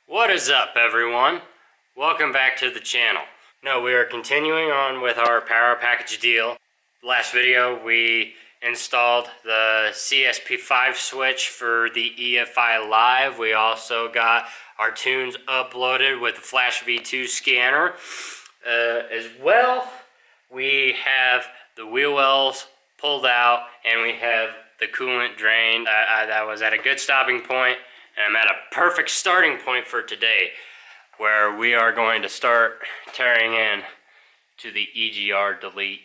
What is up, everyone? Welcome back to the channel. No, we are continuing on with our power package deal. Last video we installed the CSP5 switch for the EFI Live. We also got our tunes uploaded with the Flash V2 scanner. As well, we have the wheel wells pulled out and we have the coolant drained. That was at a good stopping point, and I'm at a perfect starting point for today, where we are going to start tearing in to the EGR Delete.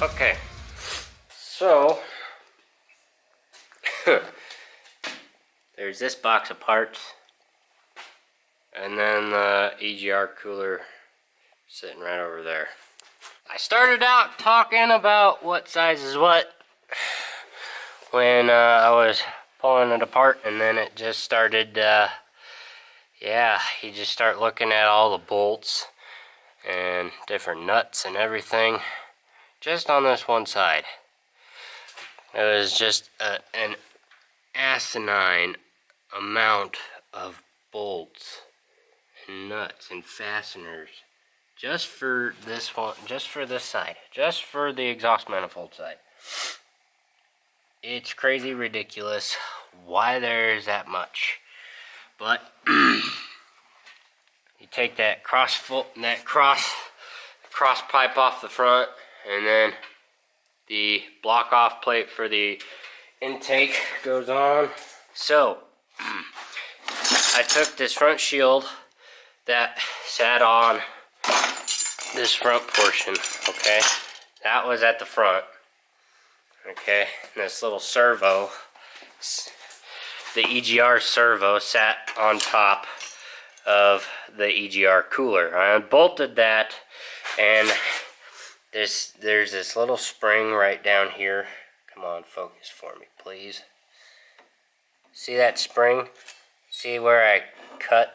Okay, so there's this box of parts, and then the EGR cooler sitting right over there. I started out talking about what size is what when I was pulling it apart, and then it just started, yeah, you just start looking at all the bolts and different nuts and everything just on this one side. It was just an asinine amount of bolts and nuts and fasteners just for this one, just for this side, just for the exhaust manifold side. It's crazy ridiculous why there's that much. But you take that cross pipe off the front, and then the block off plate for the intake goes on. So I took this front shield that sat on this front portion, okay? That was at the front, okay? And this little servo, the EGR servo, sat on top of the EGR cooler. I unbolted that, and there's this little spring right down here. Come on, focus for me, please. See that spring? See where I cut?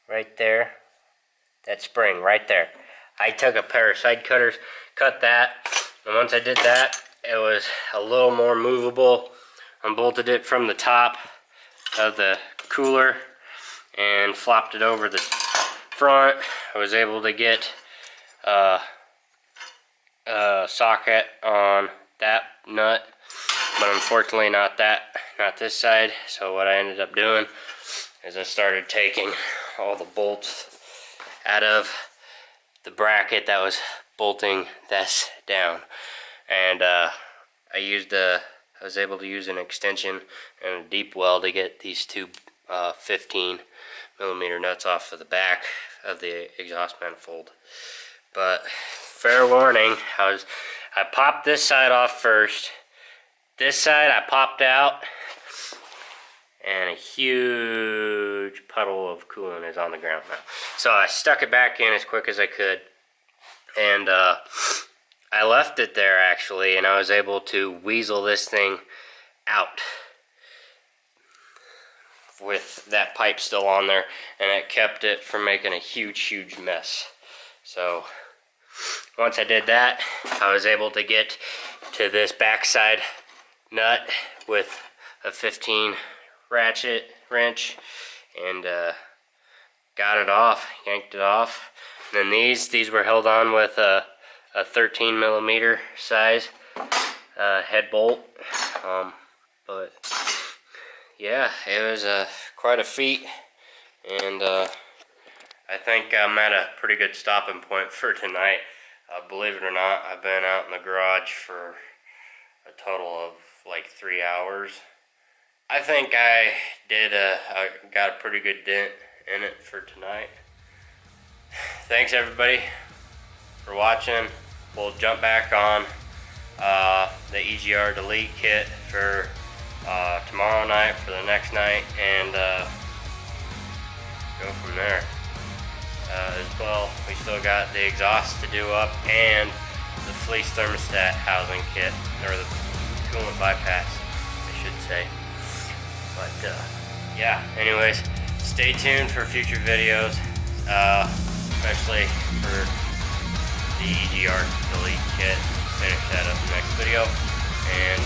Right there. That spring right there. I took a pair of side cutters, cut that, and once I did that, it was a little more movable. Unbolted it from the top of the cooler and flopped it over the front. I was able to get a socket on that nut, but unfortunately not this side. So what I ended up doing is I started taking all the bolts out of the bracket that was bolting this down, and I was able to use an extension and a deep weld to get these two 15 millimeter nuts off of the back of the exhaust manifold. But fair warning, I popped this side off first. This side I popped out, and a huge puddle of coolant is on the ground now. So I stuck it back in as quick as I could, and I left it there actually, and I was able to weasel this thing out with that pipe still on there, and it kept it from making a huge mess. So once I did that, I was able to get to this backside nut with a 15 ratchet wrench, and got it off, yanked it off. And then these were held on with a 13 millimeter size head bolt. But yeah, it was quite a feat, and I think I'm at a pretty good stopping point for tonight. Believe it or not, I've been out in the garage for a total of like 3 hours. I think I got a pretty good dent in it for tonight. Thanks everybody for watching. We'll jump back on the EGR Delete kit for tomorrow night, for the next night, and go from there. As well, we still got the exhaust to do up, and the fleece thermostat housing kit, or the coolant bypass, I should say. But yeah, anyways, stay tuned for future videos, especially for the EGR Delete kit. Finish that up in the next video, and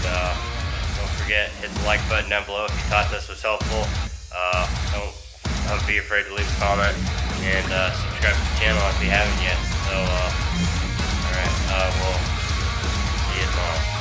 don't forget, hit the like button down below if you thought this was helpful. Don't be afraid to leave a comment, and subscribe to the channel if you haven't yet. So alright, we'll see you tomorrow.